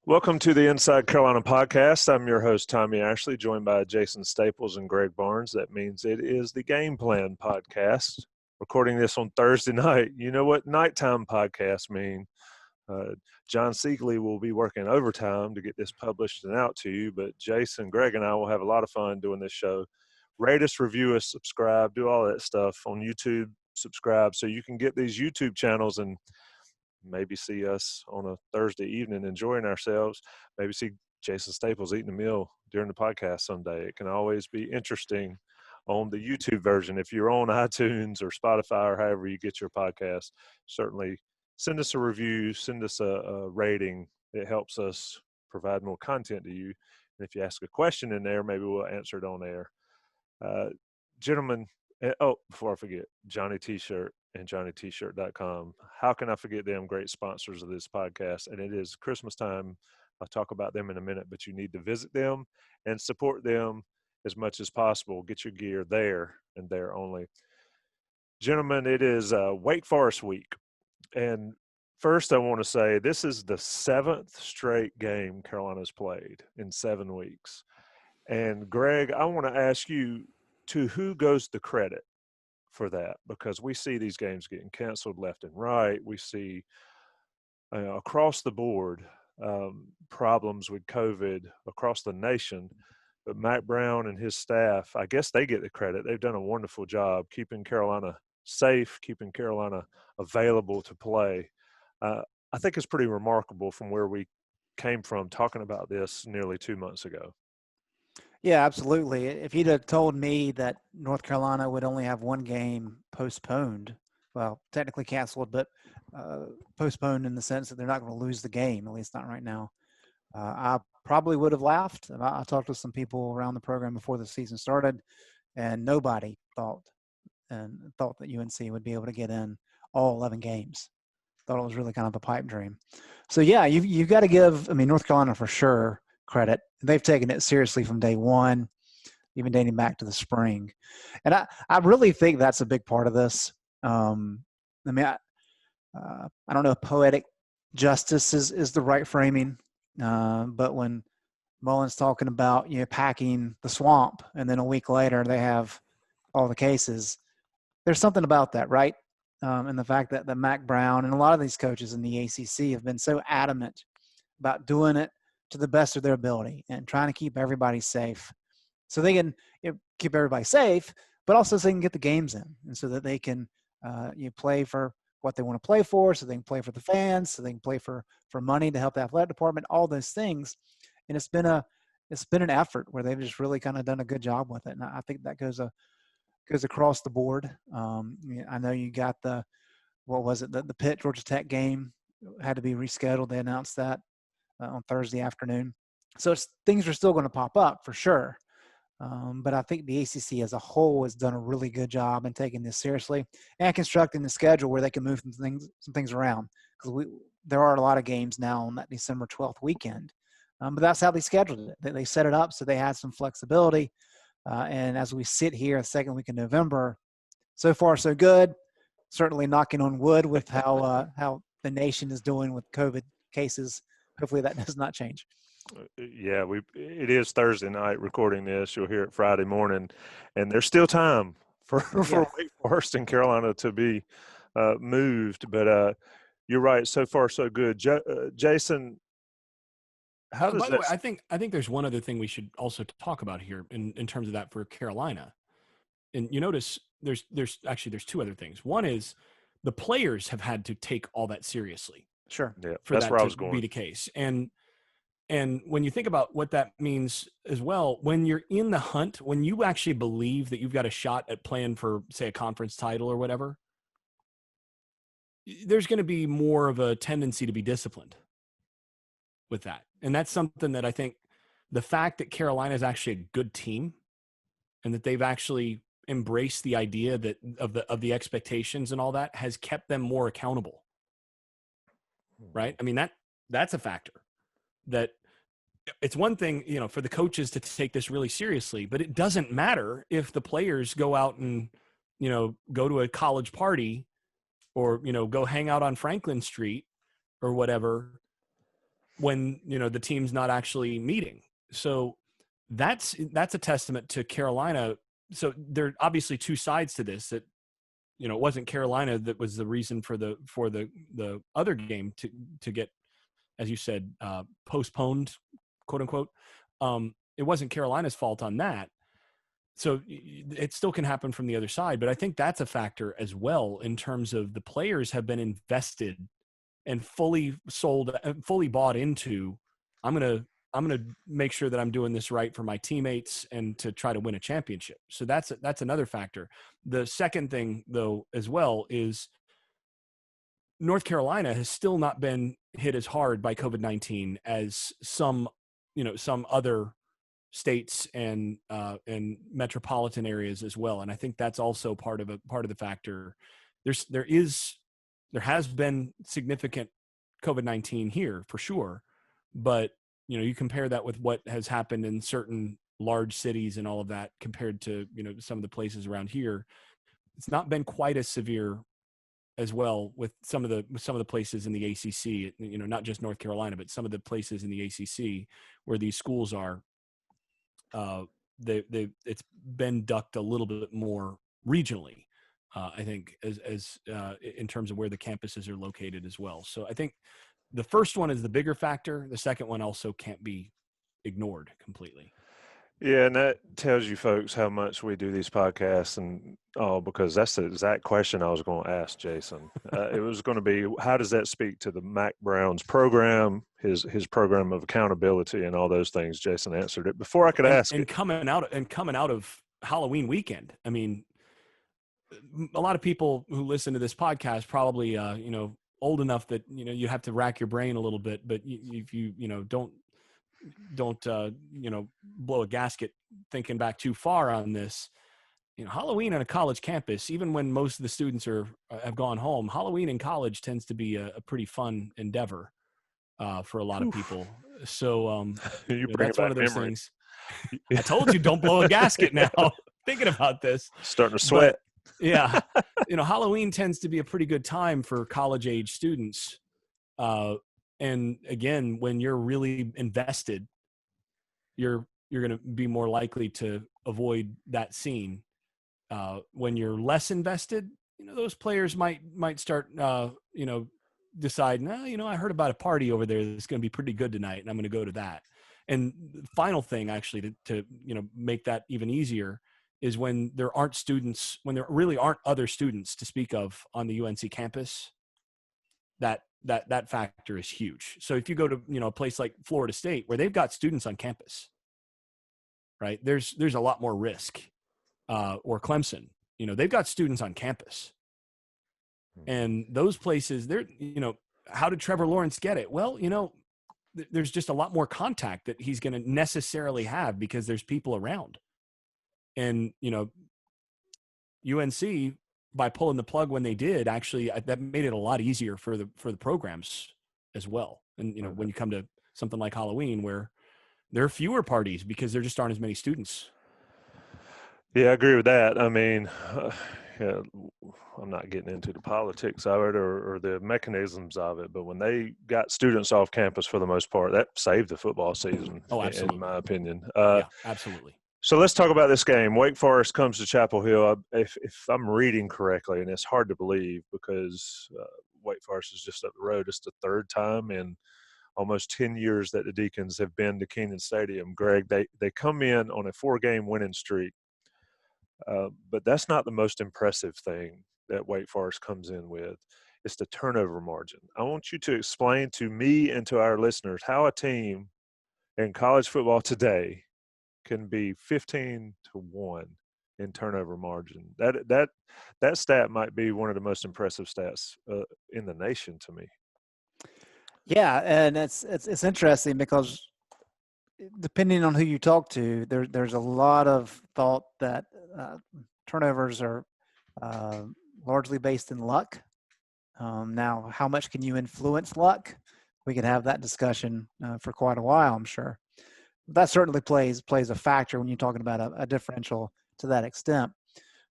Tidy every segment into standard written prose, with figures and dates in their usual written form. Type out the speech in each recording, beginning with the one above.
Welcome to the Inside Carolina podcast. I'm your host, Tommy Ashley, joined by Jason Staples and Greg Barnes. That means it is the Game Plan podcast. Recording this on Thursday night. You know what nighttime podcasts mean. John Siegley will be working overtime to get this published and out to you, but Jason, Greg, and I will have a lot of fun doing this show. Rate us, review us, subscribe, do all that stuff on YouTube. Subscribe so you can get these YouTube channels and maybe see us on a Thursday evening enjoying ourselves. Maybe see Jason Staples eating a meal during the podcast someday. It can always be interesting on the YouTube version. If you're on iTunes or Spotify or however you get your podcast, certainly send us a review, send us a rating. It helps us provide more content to you. And if you ask a question in there, maybe we'll answer it on air. Gentlemen, before I forget, Johnny T-Shirt and JohnnyT-Shirt.com. How can I forget them? Great sponsors of this podcast. And it is Christmas time. I'll talk about them in a minute, but you need to visit them and support them as much as possible. Get your gear there and there only. Gentlemen, it is Wake Forest week. And first, I want to say this is the 7th straight game Carolina's played in 7 weeks. And Greg, I want to ask you, to who goes the credit for that? Because we see these games getting canceled left and right. We see across the board problems with COVID across the nation. But Mac Brown and his staff, I guess they get the credit. They've done a wonderful job keeping Carolina safe, keeping Carolina available to play. I think it's pretty remarkable from where we came from talking about this nearly 2 months ago. Yeah, absolutely. If you'd have told me that North Carolina would only have one game postponed, well, technically canceled, but postponed in the sense that they're not going to lose the game, at least not right now, I probably would have laughed. I talked to some people around the program before the season started, and nobody thought that UNC would be able to get in all 11 games. Thought it was really kind of a pipe dream. So, yeah, you've got to give, North Carolina for sure credit. They've taken it seriously from day one, even dating back to the spring. And I really think that's a big part of this. I don't know if poetic justice is the right framing, but when Mullen's talking about, packing the swamp, and then a week later they have all the cases, there's something about that, right? And the fact that Mac Brown and a lot of these coaches in the ACC have been so adamant about doing it to the best of their ability and trying to keep everybody safe so they can keep everybody safe, but also so they can get the games in and so that they can play for what they want to play for, so they can play for the fans, so they can play for money to help the athletic department, all those things. And it's been an effort where they've just really kind of done a good job with it. And I think that goes across the board. I know you got the Pitt Georgia Tech game had to be rescheduled. They announced that on Thursday afternoon. So things are still going to pop up for sure. But I think the ACC as a whole has done a really good job in taking this seriously and constructing the schedule where they can move some things around. Because there are a lot of games now on that December 12th weekend. But that's how they scheduled it. They set it up so they had some flexibility. And as we sit here the second week in November, so far so good. Certainly knocking on wood with how the nation is doing with COVID cases. Hopefully that does not change. Yeah, it is Thursday night recording this. You'll hear it Friday morning, and there's still time for Wake Forest and Carolina to be moved. But you're right. So far, so good. Jason, how does by the way, I think there's one other thing we should also talk about here in terms of that for Carolina. And you notice there's two other things. One is the players have had to take all that seriously. Sure. Yeah, for that's that where I was to going. be the case. And when you think about what that means as well, when you're in the hunt, when you actually believe that you've got a shot at playing for, say, a conference title or whatever, there's going to be more of a tendency to be disciplined with that. And that's something that I think the fact that Carolina is actually a good team and that they've actually embraced the idea that of the expectations and all that has kept them more accountable. Right? I mean, that's a factor. That it's one thing, for the coaches to take this really seriously, but it doesn't matter if the players go out and, go to a college party or, go hang out on Franklin Street or whatever. when, the team's not actually meeting. So that's a testament to Carolina. So there are obviously two sides to this, that, it wasn't Carolina that was the reason for the other game to get, as you said, postponed, quote unquote. It wasn't Carolina's fault on that. So it still can happen from the other side, but I think that's a factor as well, in terms of the players have been invested and fully bought into, I'm going to make sure that I'm doing this right for my teammates and to try to win a championship. So that's another factor. The second thing, though, as well, is North Carolina has still not been hit as hard by COVID-19 as some other states and metropolitan areas as well. And I think that's also part of the factor. There has been significant COVID-19 here for sure, but you compare that with what has happened in certain large cities and all of that compared to some of the places around here. It's not been quite as severe as well with some of the places in the ACC. Not just North Carolina, but some of the places in the ACC where these schools are. It's been ducked a little bit more regionally, I think, as in terms of where the campuses are located as well. So I think the first one is the bigger factor. The second one also can't be ignored completely. Yeah, and that tells you folks how much we do these podcasts, and because that's the exact question I was going to ask Jason. It was going to be, how does that speak to the Mac Brown's program, his program of accountability, and all those things? Jason answered it before I could ask it. Coming out of Halloween weekend, I mean, a lot of people who listen to this podcast probably old enough that you have to rack your brain a little bit, but if you don't blow a gasket thinking back too far on this. Halloween on a college campus, even when most of the students have gone home, Halloween in college tends to be a pretty fun endeavor for a lot of people. So that's one of those things. I told you, don't blow a gasket now. Thinking about this, starting to sweat. But, yeah, Halloween tends to be a pretty good time for college age students. And again, when you're really invested, you're going to be more likely to avoid that scene. When you're less invested, those players might start, decide, I heard about a party over there that's going to be pretty good tonight, and I'm going to go to that. And the final thing, actually, to make that even easier, is when there really aren't other students to speak of on the UNC campus. That factor is huge. So if you go to a place like Florida State, where they've got students on campus, right? There's a lot more risk. Or Clemson, they've got students on campus, and those places, how did Trevor Lawrence get it? Well, there's just a lot more contact that he's going to necessarily have because there's people around, and UNC, by pulling the plug when they did, actually that made it a lot easier for the programs as well. And when you come to something like Halloween, where there are fewer parties because there just aren't as many students. Yeah, I agree with that. I mean, I'm not getting into the politics of it or the mechanisms of it, but when they got students off campus, for the most part, that saved the football season. Oh, absolutely. In my opinion. Yeah, absolutely. So let's talk about this game. Wake Forest comes to Chapel Hill. If I'm reading correctly, and it's hard to believe because Wake Forest is just up the road. It's the third time in almost 10 years that the Deacons have been to Kenan Stadium. Greg, they come in on a 4-game winning streak. But that's not the most impressive thing that Wake Forest comes in with. It's the turnover margin. I want you to explain to me and to our listeners how a team in college football today can be 15-1 in turnover margin. That stat might be one of the most impressive stats in the nation to me. Yeah, and it's interesting because depending on who you talk to, there's a lot of thought that turnovers are largely based in luck. Now, how much can you influence luck? We could have that discussion for quite a while, I'm sure. That certainly plays a factor when you're talking about a differential to that extent.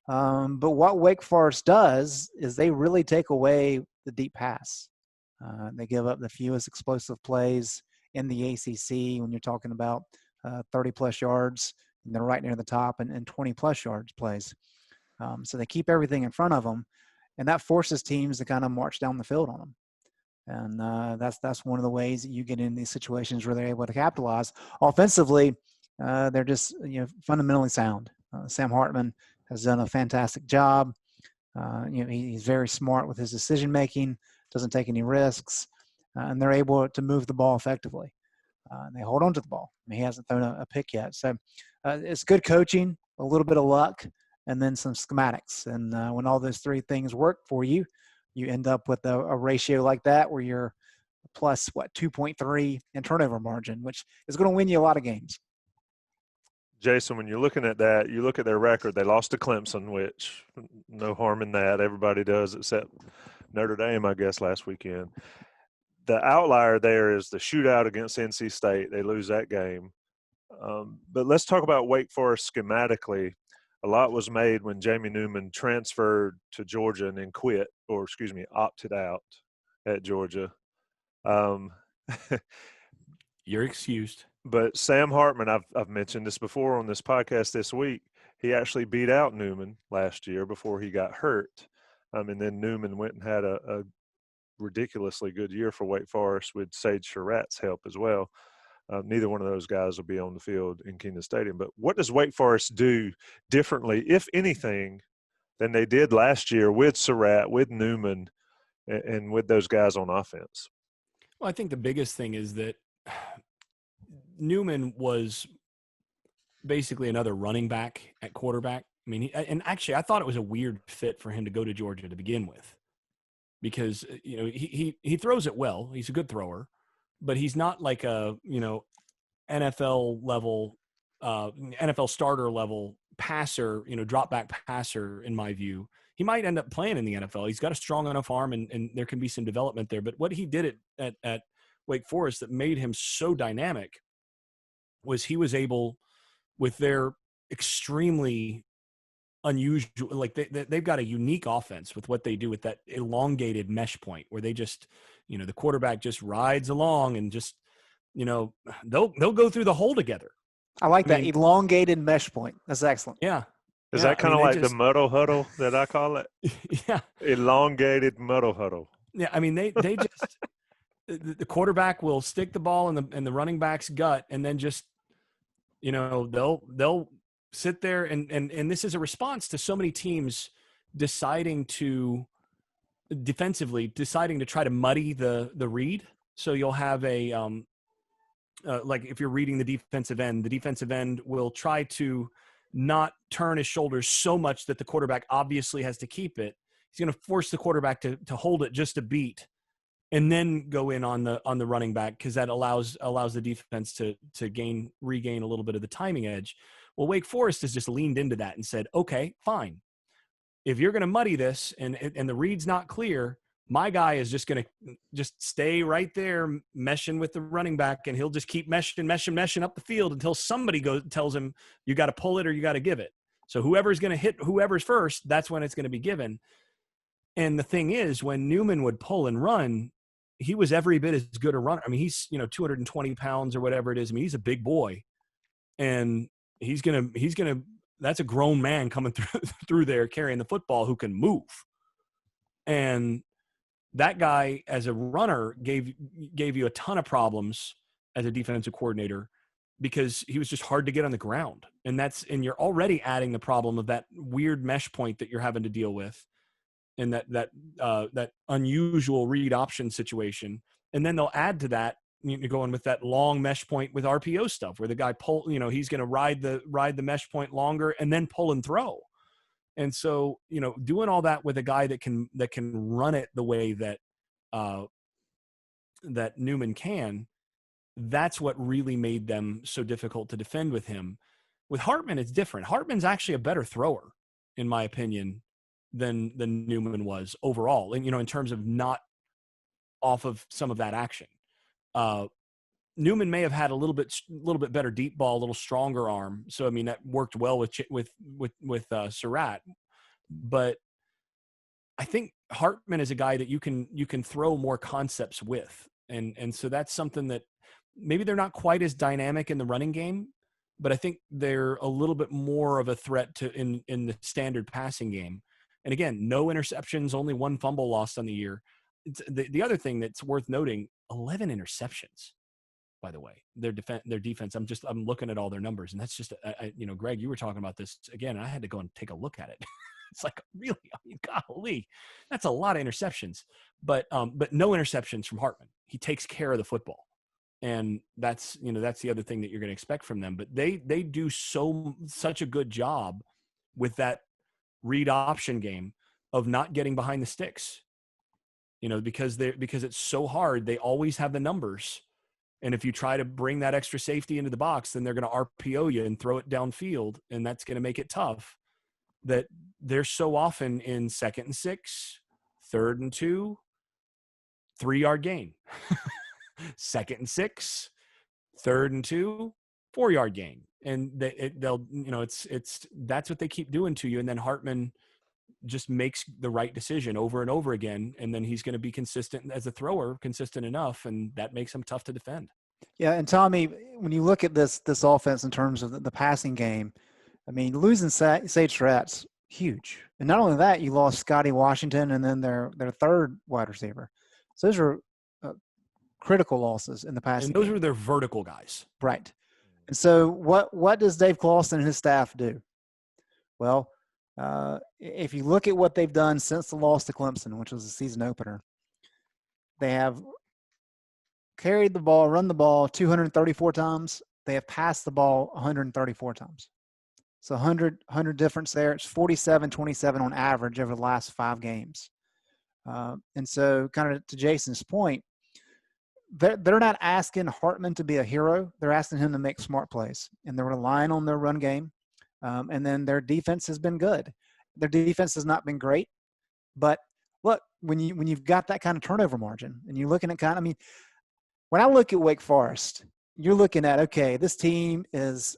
But what Wake Forest does is they really take away the deep pass. They give up the fewest explosive plays in the ACC when you're talking about 30-plus yards, and they're right near the top, and 20-plus yards plays. So they keep everything in front of them, and that forces teams to kind of march down the field on them. And that's one of the ways that you get in these situations where they're able to capitalize. Offensively, they're just fundamentally sound. Sam Hartman has done a fantastic job. He's very smart with his decision making, doesn't take any risks, and they're able to move the ball effectively. And they hold on to the ball. I mean, he hasn't thrown a pick yet. So it's good coaching, a little bit of luck, and then some schematics. And when all those three things work for you, you end up with a ratio like that where you're plus, 2.3 in turnover margin, which is going to win you a lot of games. Jason, when you're looking at that, you look at their record. They lost to Clemson, which no harm in that. Everybody does except Notre Dame, I guess, last weekend. The outlier there is the shootout against NC State. They lose that game. But let's talk about Wake Forest schematically. A lot was made when Jamie Newman transferred to Georgia and then quit, or opted out at Georgia. You're excused. But Sam Hartman, I've mentioned this before on this podcast this week, he actually beat out Newman last year before he got hurt. And then Newman went and had a ridiculously good year for Wake Forest with Sage Surratt's help as well. Neither one of those guys will be on the field in Kenan Stadium. But what does Wake Forest do differently, if anything, than they did last year with Surratt, with Newman, and with those guys on offense? Well, I think the biggest thing is that Newman was basically another running back at quarterback. I mean, I thought it was a weird fit for him to go to Georgia to begin with, because he throws it well. He's a good thrower, but he's not like a NFL level, NFL starter level passer, drop back passer. In my view, he might end up playing in the NFL. He's got a strong enough arm, and there can be some development there. But what he did at Wake Forest that made him so dynamic was he was able, with their extremely unusual, like they've got a unique offense with what they do with that elongated mesh point, where they just, the quarterback just rides along and just, they'll go through the hole together. I like that elongated mesh point. That's excellent. Yeah. Is that kind of like the muddle huddle that I call it? Yeah. Elongated muddle huddle. Yeah. I mean, they just, the quarterback will stick the ball in the running back's gut, and then just, they'll sit there and this is a response to so many teams deciding to try to muddy the read. So you'll have a like if you're reading the defensive end will try to not turn his shoulders so much that the quarterback obviously has to keep it. He's going to force the quarterback to hold it just a beat, and then go in on the running back, because that allows the defense to regain a little bit of the timing edge. Well, Wake Forest has just leaned into that and said, okay, fine. If you're going to muddy this and the read's not clear, my guy is just going to just stay right there meshing with the running back, and he'll just keep meshing up the field until somebody tells him you got to pull it or you got to give it. So whoever's going to hit whoever's first, that's when it's going to be given. And the thing is, when Newman would pull and run, he was every bit as good a runner. I mean, he's 220 pounds or whatever it is. I mean, he's a big boy, and he's gonna. That's a grown man coming through there carrying the football who can move. And that guy, as a runner, gave you a ton of problems as a defensive coordinator, because he was just hard to get on the ground. And you're already adding the problem of that weird mesh point that you're having to deal with, and that unusual read option situation. And then they'll add to that, going with that long mesh point with RPO stuff, where the guy he's going to ride the mesh point longer and then pull and throw. And so, doing all that with a guy that can run it the way that that Newman can, that's what really made them so difficult to defend with him. With Hartman, it's different. Hartman's actually a better thrower, in my opinion, than Newman was overall. And, in terms of not off of some of that action. Newman may have had a little bit better deep ball, a little stronger arm. So, I mean, that worked well with Surratt. But I think Hartman is a guy that you can throw more concepts with. And so that's something that maybe they're not quite as dynamic in the running game, but I think they're a little bit more of a threat to in the standard passing game. And again, no interceptions, only one fumble lost on the year. The other thing that's worth noting, 11 interceptions, by the way, their defense. I'm looking at all their numbers, and that's just, Greg, you were talking about this again, and I had to go and take a look at it. It's like, really, I mean, golly, that's a lot of interceptions, but no interceptions from Hartman. He takes care of the football. And that's the other thing that you're going to expect from them. But they do such a good job with that read option game of not getting behind the sticks, because it's so hard. They always have the numbers. And if you try to bring that extra safety into the box, then they're going to RPO you and throw it downfield. And that's going to make it tough. That they're so often in 2nd and 6, 3rd and 2, 3-yard gain. 2nd and 6, 3rd and 2, 4-yard gain. And that's what they keep doing to you. And then Hartman just makes the right decision over and over again. And then he's going to be consistent as a thrower, consistent enough. And that makes him tough to defend. Yeah. And Tommy, when you look at this offense in terms of the passing game, I mean, losing Sage Surratt's huge. And not only that, you lost Scotty Washington and then their third wide receiver. So those are critical losses in the passing game. And those were their vertical guys. Right. And so what does Dave Clawson and his staff do? Well, if you look at what they've done since the loss to Clemson, which was the season opener, they have carried the ball, run the ball 234 times. They have passed the ball 134 times. So 100 difference there. It's 47-27 on average over the last 5 games. And so kind of to Jason's point, they're not asking Hartman to be a hero. They're asking him to make smart plays, and they're relying on their run game. And then their defense has been good. Their defense has not been great, but look, when you've got that kind of turnover margin, and you're looking at when I look at Wake Forest, you're looking at, okay, this team is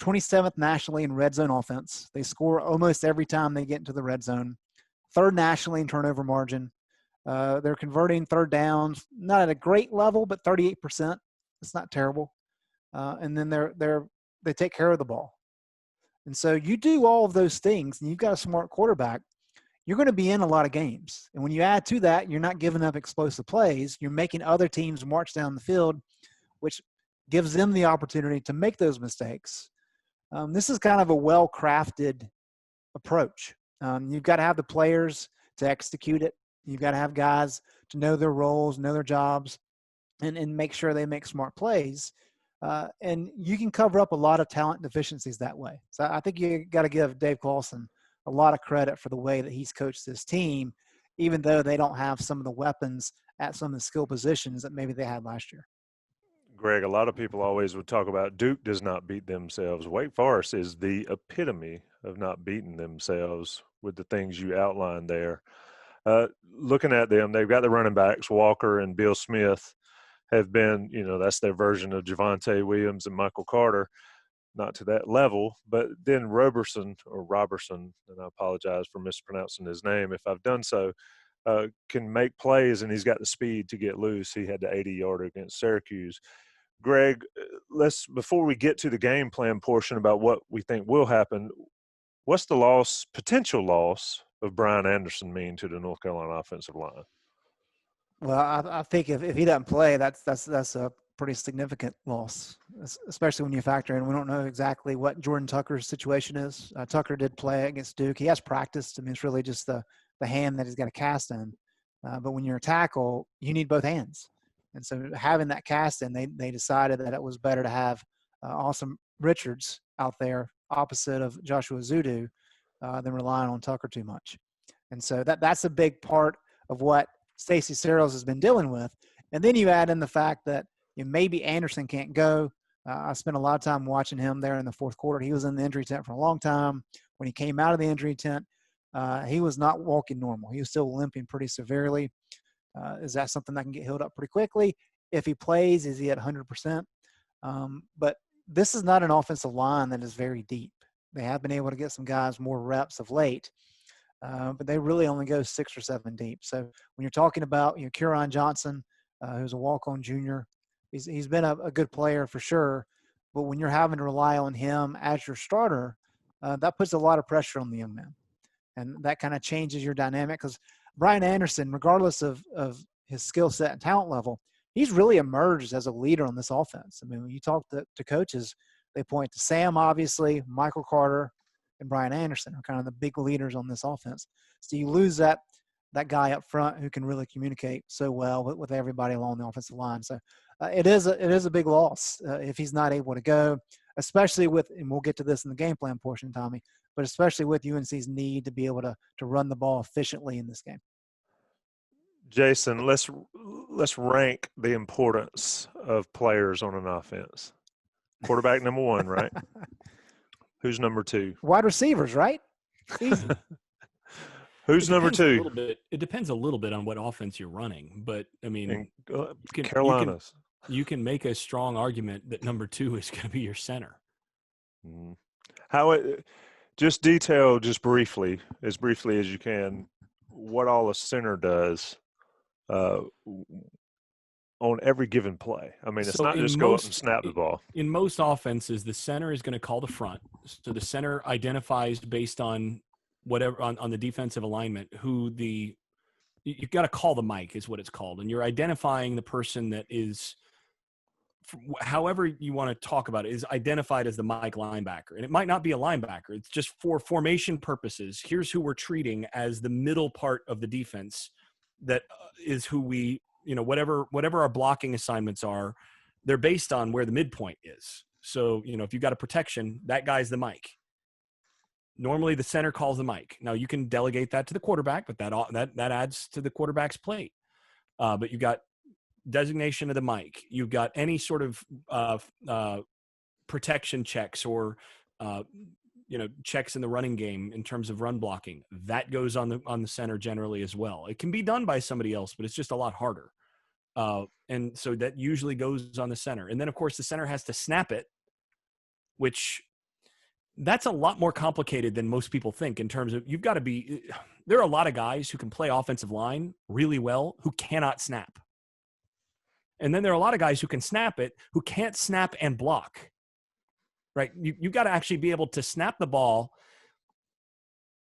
27th nationally in red zone offense. They score almost every time they get into the red zone. 3rd nationally in turnover margin. They're converting 3rd downs, not at a great level, but 38%. It's not terrible. And then they take care of the ball. And so you do all of those things, and you've got a smart quarterback, you're going to be in a lot of games. And when you add to that, you're not giving up explosive plays. You're making other teams march down the field, which gives them the opportunity to make those mistakes. This is kind of a well-crafted approach. You've got to have the players to execute it. You've got to have guys to know their roles, know their jobs, and make sure they make smart plays. And you can cover up a lot of talent deficiencies that way. So I think you got to give Dave Clawson a lot of credit for the way that he's coached this team, even though they don't have some of the weapons at some of the skill positions that maybe they had last year. Greg, a lot of people always would talk about Duke does not beat themselves. Wake Forest is the epitome of not beating themselves with the things you outlined there. Looking at them, they've got the running backs, Walker and Bill Smith, have been, that's their version of Javonte Williams and Michael Carter, not to that level. But then Roberson, and I apologize for mispronouncing his name if I've done so, can make plays, and he's got the speed to get loose. He had the 80-yarder against Syracuse. Greg, before we get to the game plan portion about what we think will happen, what's the potential loss of Brian Anderson mean to the North Carolina offensive line? Well, I think if he doesn't play, that's a pretty significant loss, especially when you factor in we don't know exactly what Jordan Tucker's situation is. Tucker did play against Duke. He has practiced. I mean, it's really just the hand that he's got a cast in. But when you're a tackle, you need both hands. And so having that cast in, they decided that it was better to have Awesome Richards out there opposite of Joshua Zudu than relying on Tucker too much. And so that's a big part of what Stacey Searles has been dealing with. And then you add in the fact that maybe Anderson can't go. I spent a lot of time watching him there in the fourth quarter. He was in the injury tent for a long time. When he came out of the injury tent, he was not walking normal. He was still limping pretty severely. Is that something that can get healed up pretty quickly? If he plays, is he at 100%? But this is not an offensive line that is very deep. They have been able to get some guys more reps of late, but they really only go 6 or 7 deep. So when you're talking about Kieran Johnson, who's a walk-on junior. He's been a good player for sure, but when you're having to rely on him as your starter, that puts a lot of pressure on the young man, and that kind of changes your dynamic. Because Brian Anderson, regardless of his skill set and talent level, he's really emerged as a leader on this offense. I mean, when you talk to coaches, they point to Sam, obviously, Michael Carter, and Brian Anderson are kind of the big leaders on this offense. So you lose that guy up front who can really communicate so well with everybody along the offensive line. So it is a big loss if he's not able to go, especially with, and we'll get to this in the game plan portion, Tommy, but especially with UNC's need to be able to run the ball efficiently in this game. Jason, let's rank the importance of players on an offense. Quarterback number 1, right? Who's number 2? Wide receivers, right? Easy. Who's number 2? It depends a little bit on what offense you're running, but I mean, Carolina's. You can make a strong argument that number 2 is going to be your center. Just detail just briefly as you can, what all a center does on every given play. I mean, it's not just go up and snap the ball. In most offenses, the center is going to call the front. So the center identifies based on whatever on the defensive alignment who you've got to call the mic is what it's called. And you're identifying the person that is, however you want to talk about it, is identified as the mic linebacker. And it might not be a linebacker. It's just for formation purposes. Here's who we're treating as the middle part of the defense. That is who we, whatever our blocking assignments are, they're based on where the midpoint is. So, if you've got a protection, that guy's the mic. Normally the center calls the mic. Now you can delegate that to the quarterback, but that adds to the quarterback's plate. But you've got designation of the mic. You've got any sort of protection checks or checks in the running game in terms of run blocking. That goes on the center generally as well. It can be done by somebody else, but it's just a lot harder. And so that usually goes on the center. And then of course the center has to snap it, which that's a lot more complicated than most people think in terms of there are a lot of guys who can play offensive line really well who cannot snap. And then there are a lot of guys who can snap it, who can't snap and block. Right? You've got to actually be able to snap the ball.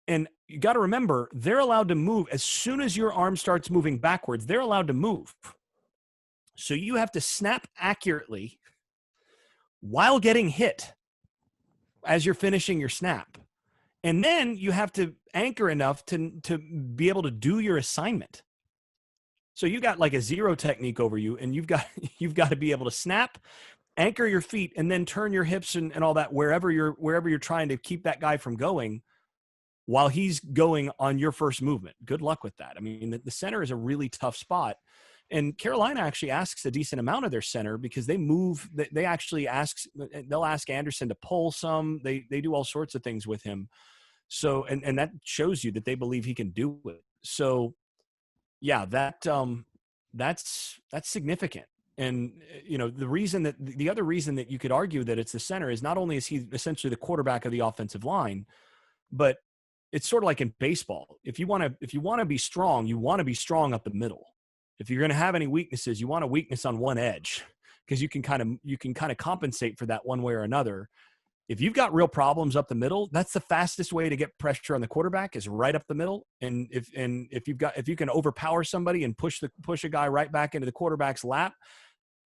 And you got to remember, they're allowed to move. As soon as your arm starts moving backwards, they're allowed to move. So you have to snap accurately while getting hit as you're finishing your snap. And then you have to anchor enough to be able to do your assignment. So you got like a zero technique over you, and you've got to be able to snap, anchor your feet, and then turn your hips and all that wherever you're trying to keep that guy from going while he's going on your first movement. Good luck with that. I mean, the center is a really tough spot. And Carolina actually asks a decent amount of their center because they move. They'll ask Anderson to pull some. They do all sorts of things with him. So, and that shows you that they believe he can do it. So, yeah, that's significant. And, the other reason that you could argue that it's the center is not only is he essentially the quarterback of the offensive line, but it's sort of like in baseball. If you want to be strong, you want to be strong up the middle. If you're going to have any weaknesses, you want a weakness on one edge because you can kind of compensate for that one way or another. If you've got real problems up the middle, that's the fastest way to get pressure on the quarterback is right up the middle. And if you can overpower somebody and push a guy right back into the quarterback's lap,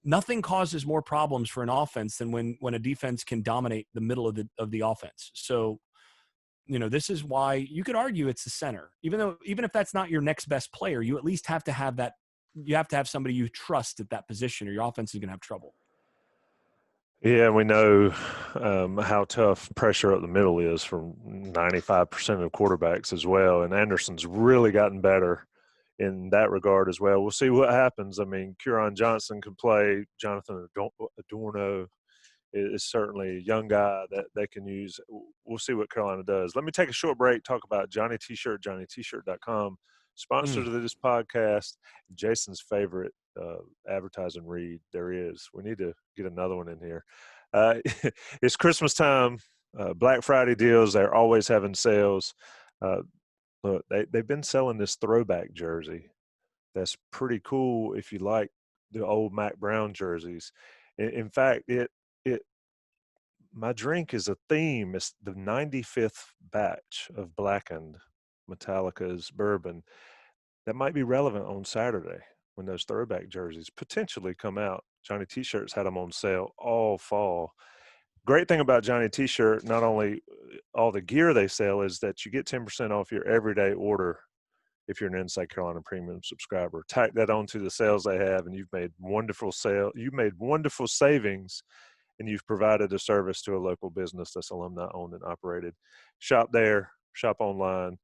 nothing causes more problems for an offense than when a defense can dominate the middle of the offense. So, this is why you could argue it's the center. Even if that's not your next best player, you at least have to have that. You have to have somebody you trust at that position, or your offense is going to have trouble. Yeah, we know how tough pressure up the middle is for 95% of quarterbacks as well. And Anderson's really gotten better in that regard as well. We'll see what happens. I mean, Keron Johnson can play. Jonathan Adorno is certainly a young guy that they can use. We'll see what Carolina does. Let me take a short break, talk about Johnny T-Shirt, JohnnyT-shirt.com. Sponsor to this podcast, Jason's favorite advertising read there is. We need to get another one in here. It's Christmas time, Black Friday deals. They're always having sales. Look, they've been selling this throwback jersey. That's pretty cool if you like the old Mac Brown jerseys. In fact, my drink is a theme. It's the 95th batch of Blackened Metallica's bourbon that might be relevant on Saturday when those throwback jerseys potentially come out. Johnny T-shirts had them on sale all fall. Great thing about Johnny T-shirt, not only all the gear they sell, is that you get 10% off your everyday order if you're an Inside Carolina Premium subscriber. Tack that onto the sales they have, and you've made wonderful savings, and you've provided a service to a local business that's alumni owned and operated. Shop there, shop online.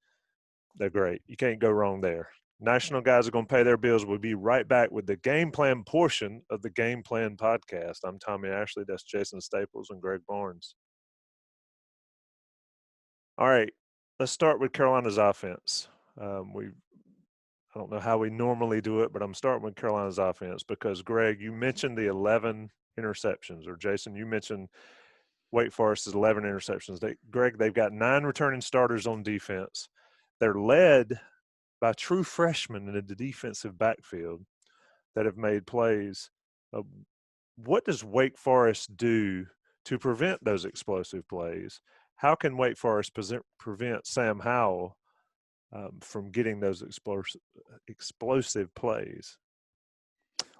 They're great. You can't go wrong there. National guys are going to pay their bills. We'll be right back with the game plan portion of the Game Plan podcast. I'm Tommy Ashley. That's Jason Staples and Greg Barnes. All right, let's start with Carolina's offense. I don't know how we normally do it, but I'm starting with Carolina's offense because, Greg, you mentioned the 11 interceptions, or Jason, you mentioned Wake Forest's 11 interceptions. Greg, they've got 9 returning starters on defense. They're led by true freshmen in the defensive backfield that have made plays. What does Wake Forest do to prevent those explosive plays? How can Wake Forest prevent Sam Howell from getting those explosive plays?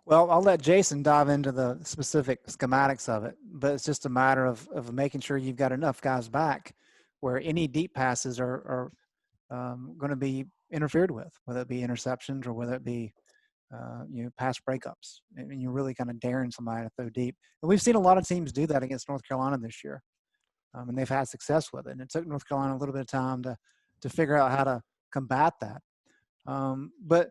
Well, I'll let Jason dive into the specific schematics of it, but it's just a matter of making sure you've got enough guys back where any deep passes are going to be interfered with, whether it be interceptions or whether it be pass breakups. I mean, you're really kind of daring somebody to throw deep. And we've seen a lot of teams do that against North Carolina this year, and they've had success with it. And it took North Carolina a little bit of time to figure out how to combat that. But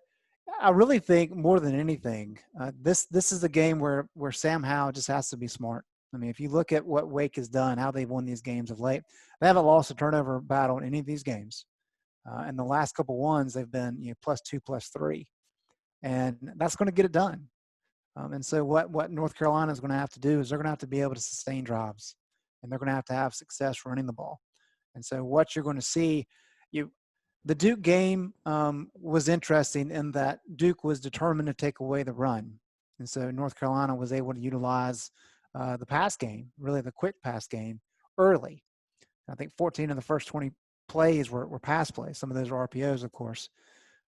I really think more than anything, this is a game where Sam Howell just has to be smart. I mean, if you look at what Wake has done, how they've won these games of late, they haven't lost a turnover battle in any of these games. And the last couple ones, they've been +2, +3. And that's going to get it done. And so what North Carolina is going to have to do is they're going to have to be able to sustain drives. And they're going to have success running the ball. And so what you're going to see, the Duke game was interesting in that Duke was determined to take away the run. And so North Carolina was able to utilize the pass game, really the quick pass game, early. I think 14 of the first 20 plays were pass plays. Some of those are RPOs, of course.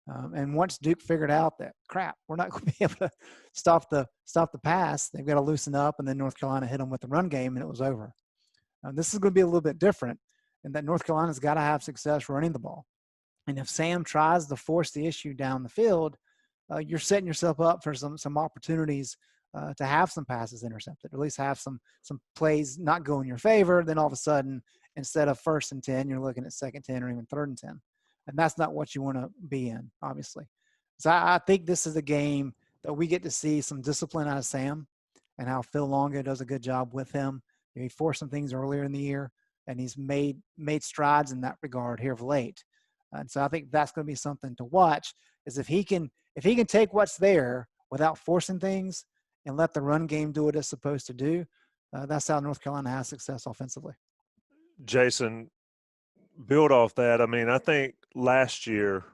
And once Duke figured out that, crap, we're not going to be able to stop the pass, they've got to loosen up, and then North Carolina hit them with the run game, and it was over. This is going to be a little bit different in that North Carolina's got to have success running the ball. And if Sam tries to force the issue down the field, you're setting yourself up for some opportunities to have some passes intercepted, or at least have some plays not go in your favor. Then all of a sudden, instead of 1st and 10, you're looking at 2nd and 10 or even 3rd and 10. And that's not what you want to be in, obviously. So I think this is a game that we get to see some discipline out of Sam and how Phil Longo does a good job with him. He forced some things earlier in the year, and he's made strides in that regard here of late. And so I think that's going to be something to watch, is if he can take what's there without forcing things and let the run game do what it's supposed to do, that's how North Carolina has success offensively. Jason, build off that. I mean, I think last year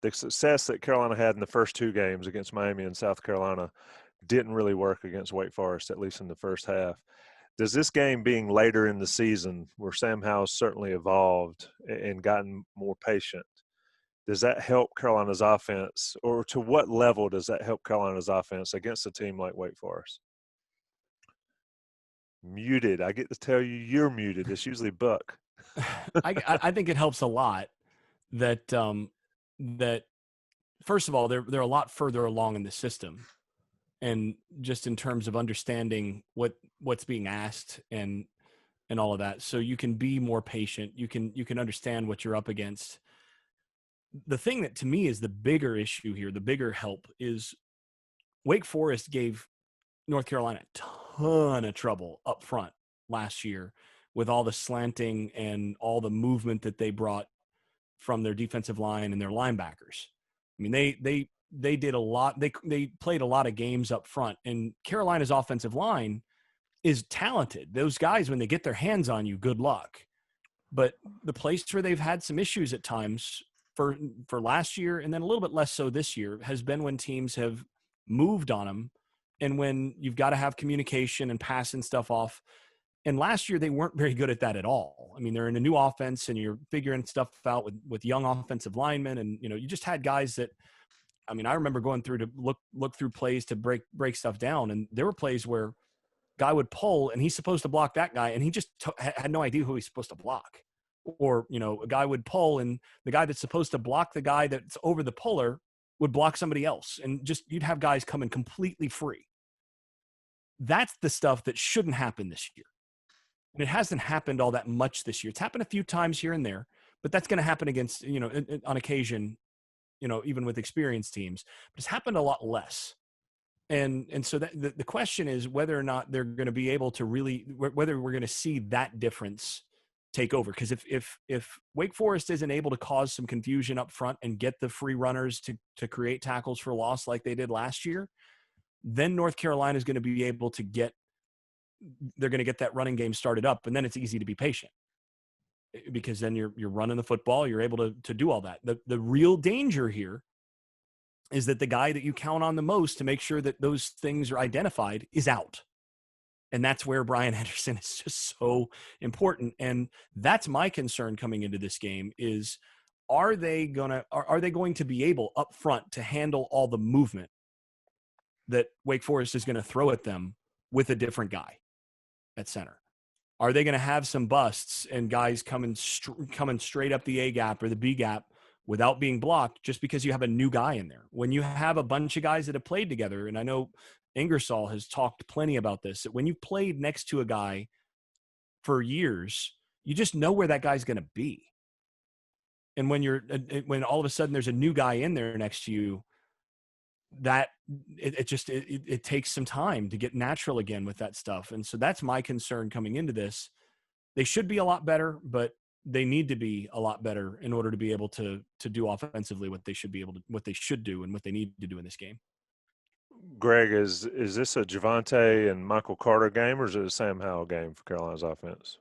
the success that Carolina had in the first 2 games against Miami and South Carolina didn't really work against Wake Forest, at least in the first half. Does this game being later in the season, where Sam Howell's certainly evolved and gotten more patient, does that help Carolina's offense, or to what level does that help Carolina's offense against a team like Wake Forest? Muted. I get to tell you you're muted. It's usually Buck. I think it helps a lot that that first of all they're a lot further along in the system, and just in terms of understanding what's being asked and all of that, so you can be more patient. You can understand what you're up against. The thing that to me is the bigger issue here, the bigger help, is Wake Forest gave North Carolina a ton of trouble up front last year with all the slanting and all the movement that they brought from their defensive line and their linebackers. I mean, they did a lot. They played a lot of games up front, and Carolina's offensive line is talented. Those guys, when they get their hands on you, good luck. But the place where they've had some issues at times for last year, and then a little bit less so this year, has been when teams have moved on them, and when you've got to have communication and passing stuff off. And last year they weren't very good at that at all. I mean, they're in a new offense and you're figuring stuff out with young offensive linemen. And, you just had guys that, I mean, I remember going through to look through plays to break stuff down. And there were plays where guy would pull and he's supposed to block that guy. And he just had no idea who he's supposed to block. Or, a guy would pull and the guy that's supposed to block the guy that's over the puller would block somebody else. And just, you'd have guys coming completely free. That's the stuff that shouldn't happen this year. And it hasn't happened all that much this year. It's happened a few times here and there, but that's going to happen against, on occasion, even with experienced teams, but it's happened a lot less. And so that the question is whether or not they're going to be able to really, whether we're going to see that difference take over. Because if Wake Forest isn't able to cause some confusion up front and get the free runners to create tackles for loss like they did last year, then North Carolina is going to be able to they're going to get that running game started up, and then it's easy to be patient because then you're running the football. You're able to do all that. The real danger here is that the guy that you count on the most to make sure that those things are identified is out. And that's where Brian Henderson is just so important. And that's my concern coming into this game is, are they going to be able up front to handle all the movement that Wake Forest is going to throw at them with a different guy at center? Are they going to have some busts and guys coming straight up the A gap or the B gap without being blocked just because you have a new guy in there? When you have a bunch of guys that have played together, and I know Ingersoll has talked plenty about this, that when you played next to a guy for years, you just know where that guy's going to be. And when all of a sudden there's a new guy in there next to you, that it takes some time to get natural again with that stuff. And so that's my concern coming into this. They should be a lot better, but they need to be a lot better in order to be able to do offensively what they should do and what they need to do in this game. Greg, is this a Javonte and Michael Carter game, or is it a Sam Howell game for Carolina's offense?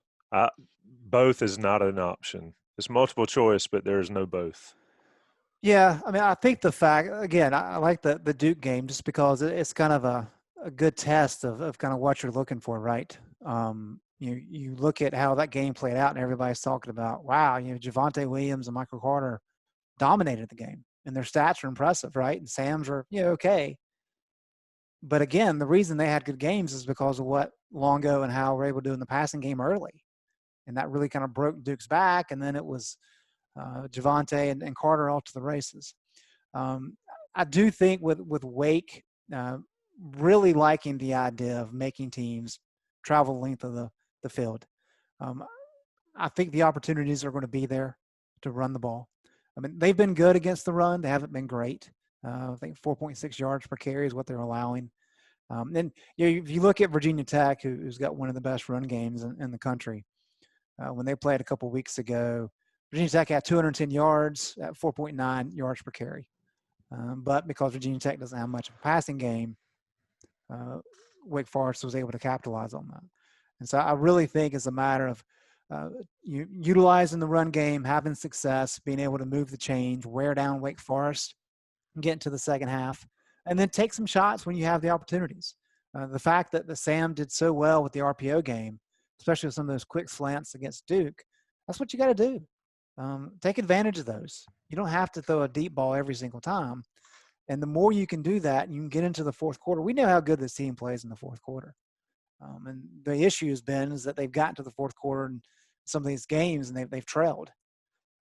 Both is not an option. It's multiple choice, but there is no both. Yeah, I mean, I think the fact, again, I like the Duke game just because it's kind of a good test of kind of what you're looking for, right? You look at how that game played out and everybody's talking about, wow, Javonte Williams and Michael Carter dominated the game and their stats are impressive, right? And Sam's are, okay. But again, the reason they had good games is because of what Longo and Howell were able to do in the passing game early. And that really kind of broke Duke's back. And then it was Javonte and Carter all to the races. I do think with Wake really liking the idea of making teams travel the length of the field. I think the opportunities are going to be there to run the ball. I mean, they've been good against the run. They haven't been great. I think 4.6 yards per carry is what they're allowing. And if you look at Virginia Tech, who's got one of the best run games in the country, when they played a couple weeks ago, Virginia Tech had 210 yards at 4.9 yards per carry. But because Virginia Tech doesn't have much of a passing game, Wake Forest was able to capitalize on that. And so I really think it's a matter of utilizing the run game, having success, being able to move the chains, wear down Wake Forest, get into the second half, and then take some shots when you have the opportunities. The fact that the Sam did so well with the RPO game, especially with some of those quick slants against Duke, that's what you got to do. Take advantage of those. You don't have to throw a deep ball every single time. And the more you can do that, you can get into the fourth quarter. We know how good this team plays in the fourth quarter. And the issue has been is that they've gotten to the fourth quarter in some of these games and they've trailed.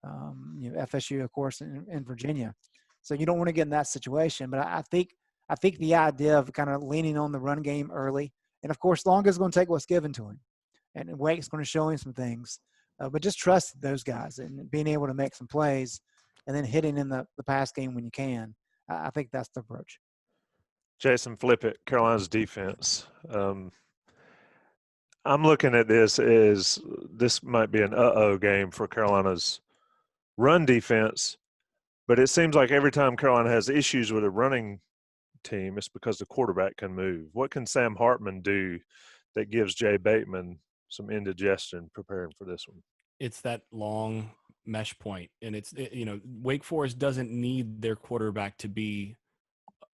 FSU, of course, in Virginia. So you don't want to get in that situation. But I think the idea of kind of leaning on the run game early, and of course, Longo's going to take what's given to him, and Wake's going to show him some things. But just trust those guys and being able to make some plays, and then hitting in the pass game when you can. I think that's the approach. Jason, flip it. Carolina's defense. I'm looking at this as this might be an game for Carolina's run defense, but it seems like every time Carolina has issues with a running team, it's because the quarterback can move. What can Sam Hartman do that gives Jay Bateman some indigestion preparing for this one? It's that long mesh point, and Wake Forest doesn't need their quarterback to be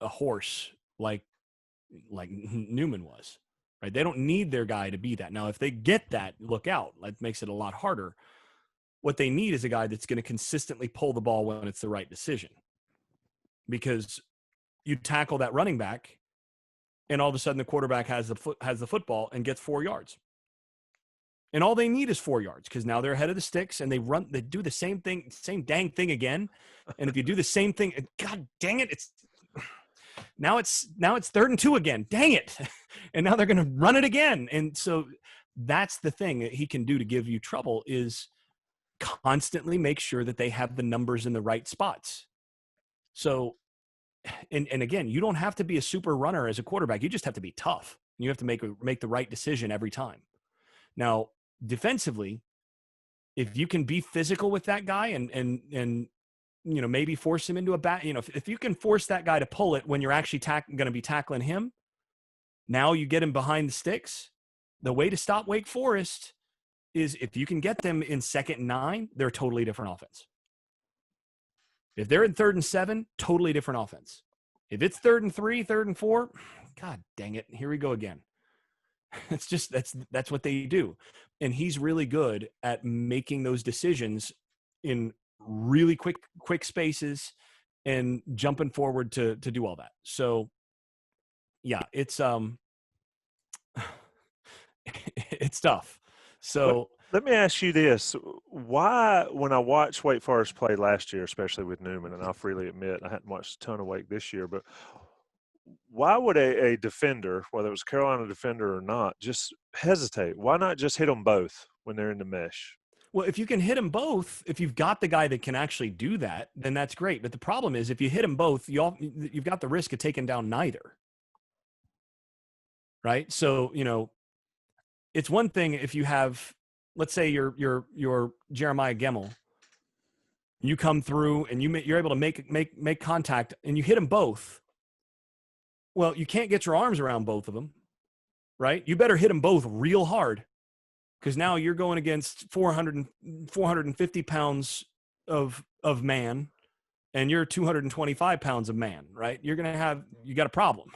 a horse like Newman was, right? They don't need their guy to be that. Now, if they get that, look out. That makes it a lot harder. What they need is a guy that's going to consistently pull the ball when it's the right decision. Because you tackle that running back, and all of a sudden the quarterback has the football and gets 4 yards. And all they need is 4 yards because now they're ahead of the sticks and they do the same thing, same dang thing again. And if you do the same thing, God dang it, now it's 3rd and 2 again. Dang it. And now they're going to run it again. And so that's the thing that he can do to give you trouble is constantly make sure that they have the numbers in the right spots. So, and again, you don't have to be a super runner as a quarterback. You just have to be tough. You have to make the right decision every time. Now, defensively, if you can be physical with that guy and maybe force him into a bat, if you can force that guy to pull it when you're actually going to be tackling him, now you get him behind the sticks. The way to stop Wake Forest is if you can get them in 2nd and 9, they're a totally different offense. If they're in 3rd and 7, totally different offense. If it's 3rd and 3, 3rd and 4, God dang it, here we go again. It's just that's what they do. And he's really good at making those decisions in really quick spaces and jumping forward to do all that. So yeah, it's it's tough. So let me ask you this. Why, when I watched Wake Forest play last year, especially with Newman, and I'll freely admit I hadn't watched a ton of Wake this year, but why would a defender, whether it was a Carolina defender or not, just hesitate? Why not just hit them both when they're in the mesh? Well, if you can hit them both, if you've got the guy that can actually do that, then that's great. But the problem is if you hit them both, you've got the risk of taking down neither. Right? So, it's one thing if you have, let's say you're Jeremiah Gemmel, you come through and you're able to make contact and you hit them both. Well, you can't get your arms around both of them, right? You better hit them both real hard because now you're going against 450 pounds of man and you're 225 pounds of man, right? You got a problem.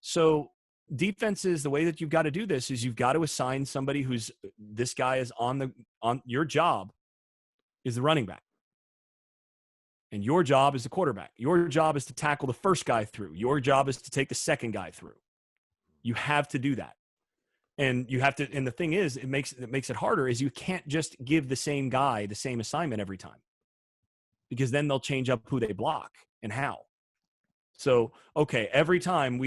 So defenses, the way that you've got to do this is you've got to assign somebody this guy is on your job is the running back. And your job is the quarterback. Your job is to tackle the first guy through. Your job is to take the second guy through. You have to do that. And you have to, and the thing is, it makes it harder is you can't just give the same guy the same assignment every time. Because then they'll change up who they block and how. So, okay, every time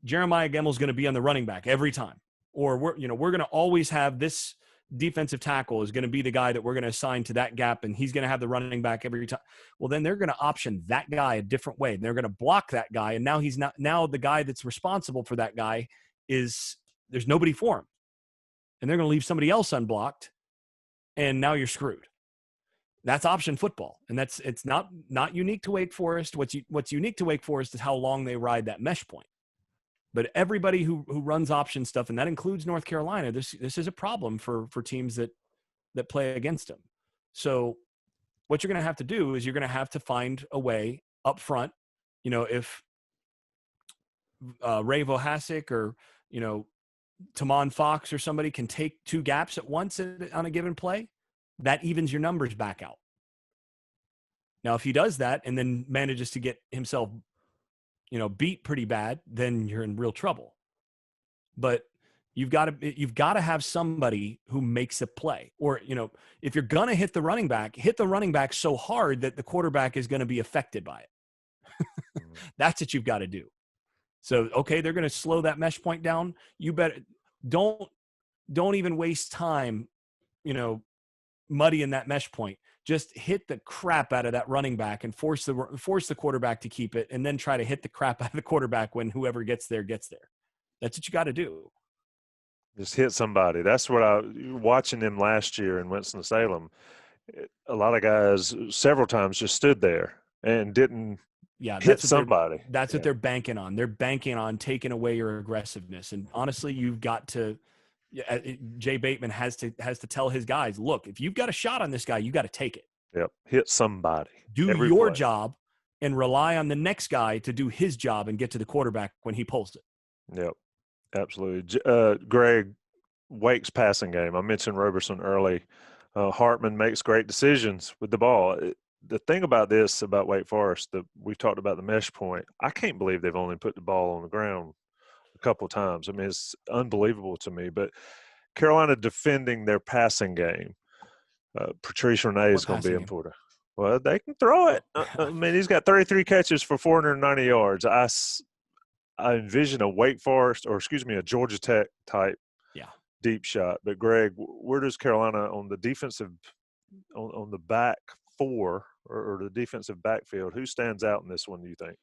Jeremiah Gemmel's going to be on the running back every time. Or we're going to always have this defensive tackle is going to be the guy that we're going to assign to that gap and he's going to have the running back every time. Well, then they're going to option that guy a different way. They're going to block that guy. And now the guy that's responsible for that guy there's nobody for him. And they're going to leave somebody else unblocked. And now you're screwed. That's option football. And it's not unique to Wake Forest. What's unique to Wake Forest is how long they ride that mesh point. But everybody who runs option stuff, and that includes North Carolina, this is a problem for teams that play against them. So what you're going to have to do is you're going to have to find a way up front. If Ray Vohasek or, Tamon Fox or somebody can take 2 gaps at once on a given play, that evens your numbers back out. Now, if he does that and then manages to get himself beat pretty bad, then you're in real trouble. But you've got to have somebody who makes a play. Or, if you're going to hit the running back so hard that the quarterback is going to be affected by it. That's what you've got to do. So, okay, they're going to slow that mesh point down. You better don't even waste time, muddying that mesh point. Just hit the crap out of that running back and force the quarterback to keep it, and then try to hit the crap out of the quarterback when whoever gets there gets there. That's what you got to do. Just hit somebody. That's what watching them last year in Winston-Salem. A lot of guys several times just stood there and didn't hit somebody. That's what they're banking on. They're banking on taking away your aggressiveness. And honestly, you've got to. Jay Bateman has to tell his guys, look, if you've got a shot on this guy, you got to take it. Yep. Hit somebody. Do your job and rely on the next guy to do his job and get to the quarterback when he pulls it. Yep, absolutely. Greg, Wake's passing game. I mentioned Roberson early. Hartman makes great decisions with the ball. The thing about this, about Wake Forest, that we've talked about the mesh point, I can't believe they've only put the ball on the ground a couple of times. I mean, it's unbelievable to me. But Carolina defending their passing game, Patrice Renee is going to be important. Well, they can throw it. I mean, he's got 33 catches for 490 yards. I envision a Georgia Tech type deep shot. But Greg, where does Carolina on the defensive, on the back four or the defensive backfield, who stands out in this one, do you think?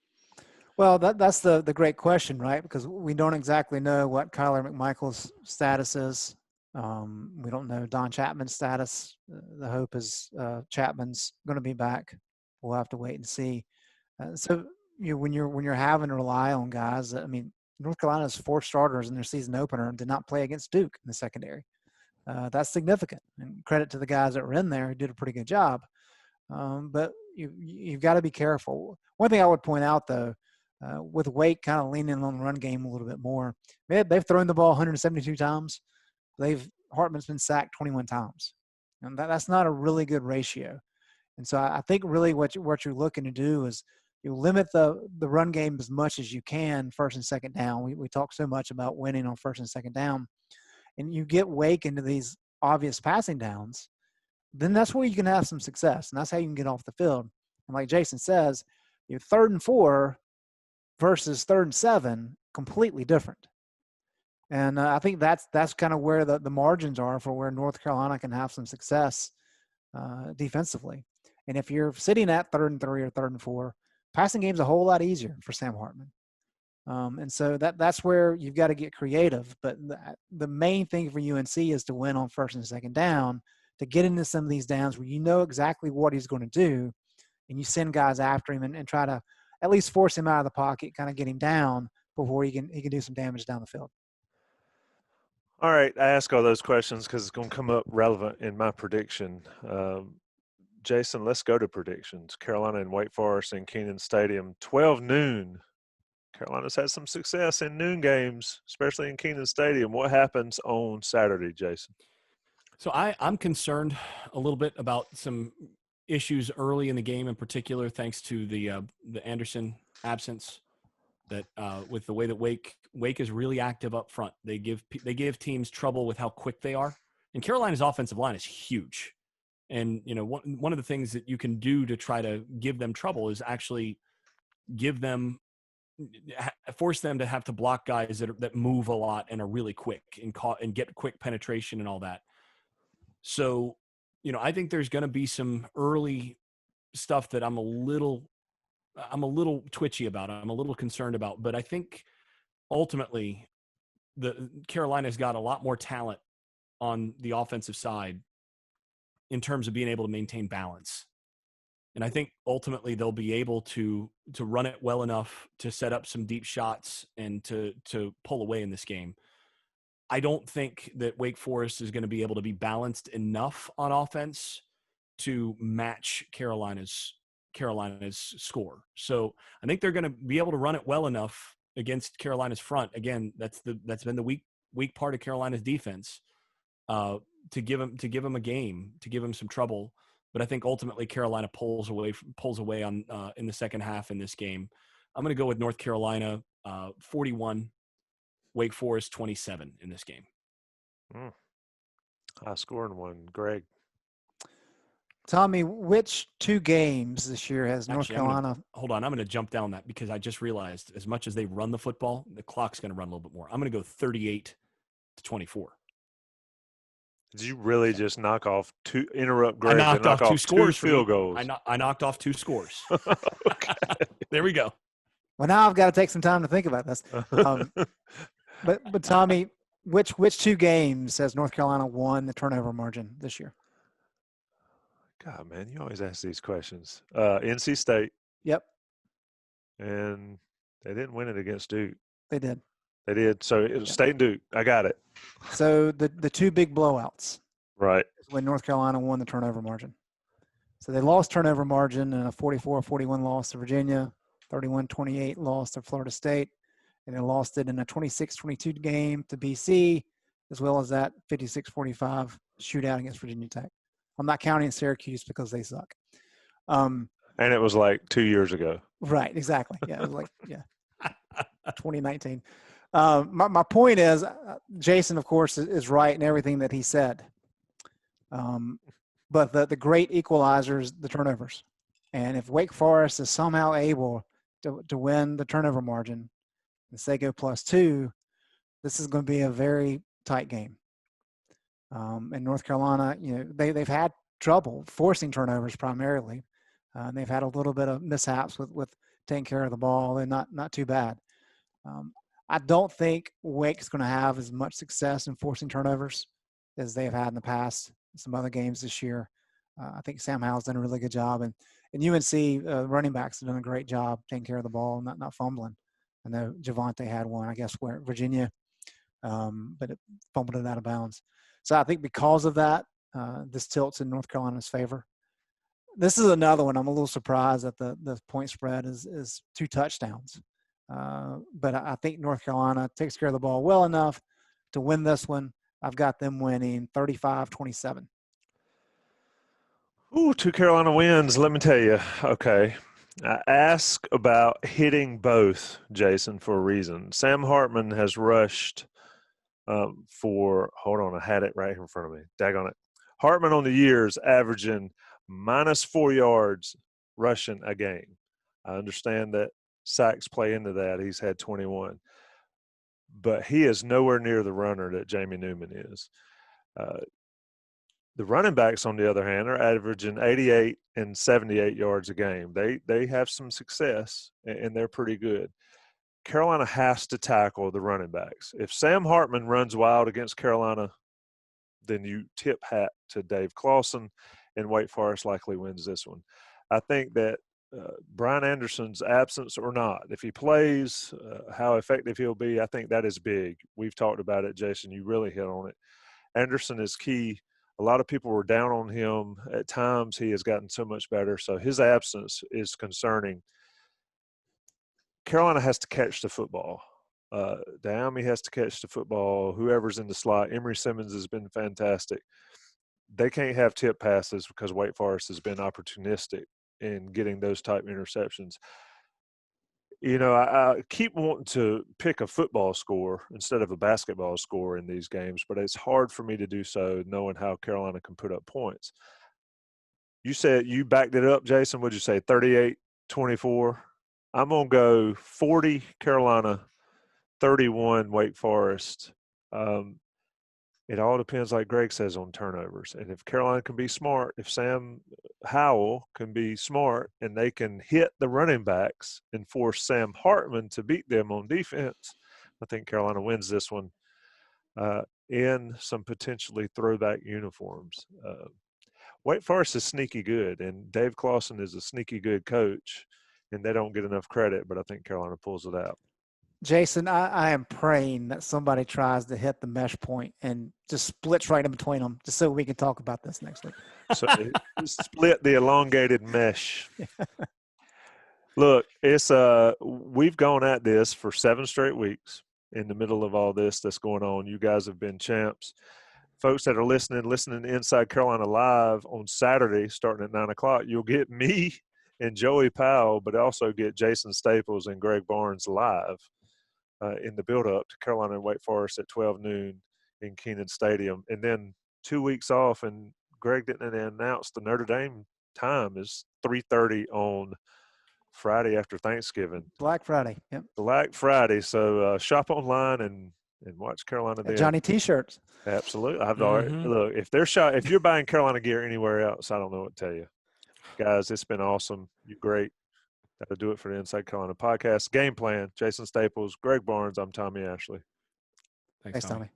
Well, that's the great question, right? Because we don't exactly know what Kyler McMichael's status is. We don't know Don Chapman's status. The hope is Chapman's going to be back. We'll have to wait and see. So when you're having to rely on guys, I mean, North Carolina's 4 starters in their season opener did not play against Duke in the secondary. That's significant, and credit to the guys that were in there who did a pretty good job. But you've got to be careful. One thing I would point out, though, with Wake kind of leaning on the run game a little bit more, they've thrown the ball 172 times. Hartman's been sacked 21 times, and that's not a really good ratio. And so I think really what you're looking to do is you limit the run game as much as you can first and second down. We talk so much about winning on first and second down, and you get Wake into these obvious passing downs, then that's where you can have some success, and that's how you can get off the field. And like Jason says, 3rd and 4 versus 3rd and 7, completely different. And I think that's kind of where the margins are for where North Carolina can have some success defensively. And if you're sitting at 3rd and 3 or 3rd and 4, passing game's a whole lot easier for Sam Hartman. And so that's where you've got to get creative. But the main thing for UNC is to win on first and second down, to get into some of these downs where you know exactly what he's going to do, and you send guys after him and try to at least force him out of the pocket, kind of get him down before he can do some damage down the field. All right, I ask all those questions because it's going to come up relevant in my prediction. Jason, let's go to predictions. Carolina and Wake Forest in Kenan Stadium, 12 noon. Carolina's had some success in noon games, especially in Kenan Stadium. What happens on Saturday, Jason? So I'm concerned a little bit about some issues early in the game, in particular, thanks to the Anderson absence. That with the way that Wake is really active up front, they give teams trouble with how quick they are. And Carolina's offensive line is huge. And one of the things that you can do to try to give them trouble is actually force them to have to block guys that move a lot and are really quick and get quick penetration and all that. So, I think there's going to be some early stuff that I'm a little twitchy about. I'm a little concerned about, but I think ultimately the Carolina's got a lot more talent on the offensive side in terms of being able to maintain balance. And I think ultimately they'll be able to run it well enough to set up some deep shots and to pull away in this game. I don't think that Wake Forest is going to be able to be balanced enough on offense to match Carolina's score. So I think they're going to be able to run it well enough against Carolina's front. Again, that's been the weak part of Carolina's defense, to give them a game, to give them some trouble. But I think ultimately Carolina pulls away on in the second half in this game. I'm going to go with North Carolina 41, Wake Forest 27 in this game. High scoring one, Greg. Tommy, which 2 games this year has North Carolina? Hold on, I'm going to jump down that because I just realized as much as they run the football, the clock's going to run a little bit more. I'm going to go 38-24. Did you really just knock off interrupt Greg? I knocked off 2 scores. 2 field goals. I knocked off 2 scores. Okay. There we go. Well, now I've got to take some time to think about this. But Tommy, which 2 games has North Carolina won the turnover margin this year? God, man, you always ask these questions. NC State. Yep. And they didn't win it against Duke. They did. They did. So it was State and Duke. I got it. So the 2 big blowouts. Right. Is when North Carolina won the turnover margin. So they lost turnover margin in a 44-41 loss to Virginia, 31-28 loss to Florida State, and they lost it in a 26-22 game to BC, as well as that 56-45 shootout against Virginia Tech. I'm not counting Syracuse because they suck. And it was like 2 years ago. Right, exactly. Yeah, it was like 2019. My point is, Jason, of course, is right in everything that he said. But the great equalizer is the turnovers. And if Wake Forest is somehow able to win the turnover margin and say go +2, this is going to be a very tight game. And North Carolina, they've had trouble forcing turnovers primarily. And they've had a little bit of mishaps with taking care of the ball. They're not too bad. I don't think Wake's going to have as much success in forcing turnovers as they have had in the past. Some other games this year. I think Sam Howell's done a really good job. And UNC running backs have done a great job taking care of the ball, not fumbling. I know Javante had one, I guess, where Virginia, but it fumbled it out of bounds. So I think because of that, this tilts in North Carolina's favor. This is another one. I'm a little surprised that the point spread is 2 touchdowns. But I think North Carolina takes care of the ball well enough to win this one. I've got them winning 35-27. Ooh, 2 Carolina wins. Let me tell you. Okay. I ask about hitting both, Jason, for a reason. Sam Hartman has rushed hold on, I had it right here in front of me. Daggone it. Hartman on the years averaging -4 yards rushing a game. I understand that sacks play into that. He's had 21. But he is nowhere near the runner that Jamie Newman is. The running backs, on the other hand, are averaging 88 and 78 yards a game. They have some success, and they're pretty good. Carolina has to tackle the running backs. If Sam Hartman runs wild against Carolina, then you tip hat to Dave Clawson, and Wake Forest likely wins this one. I think that Brian Anderson's absence or not, if he plays, how effective he'll be, I think that is big. We've talked about it, Jason. You really hit on it. Anderson is key. A lot of people were down on him. At times, he has gotten so much better. So his absence is concerning. Carolina has to catch the football. Diami has to catch the football. Whoever's in the slot. Emory Simmons has been fantastic. They can't have tip passes because Wake Forest has been opportunistic in getting those type interceptions. I keep wanting to pick a football score instead of a basketball score in these games, but it's hard for me to do so knowing how Carolina can put up points. You said you backed it up, Jason. What'd you say, 38-24? I'm going to go 40 Carolina, 31 Wake Forest. It all depends, like Greg says, on turnovers. And if Carolina can be smart, if Sam Howell can be smart and they can hit the running backs and force Sam Hartman to beat them on defense, I think Carolina wins this one in some potentially throwback uniforms. Wake Forest is sneaky good, and Dave Clawson is a sneaky good coach, and they don't get enough credit, but I think Carolina pulls it out. Jason, I am praying that somebody tries to hit the mesh point and just splits right in between them, just so we can talk about this next week. So split the elongated mesh. Look, it's we've gone at this for 7 straight weeks in the middle of all this that's going on. You guys have been champs. Folks that are listening to Inside Carolina Live on Saturday starting at 9 o'clock, you'll get me and Joey Powell, but also get Jason Staples and Greg Barnes live in the build-up to Carolina and Wake Forest at 12 noon in Kenan Stadium. And then 2 weeks off, and Greg didn't announce the Notre Dame time is 3:30 on Friday after Thanksgiving. Black Friday. Yep. Black Friday. So shop online and watch Carolina then. Johnny T-shirts. Absolutely. I've already look, if you're buying Carolina gear anywhere else, I don't know what to tell you. Guys, it's been awesome. You're great. That'll do it for the Inside Carolina podcast. Game plan, Jason Staples, Greg Barnes. I'm Tommy Ashley. Thanks, Tommy.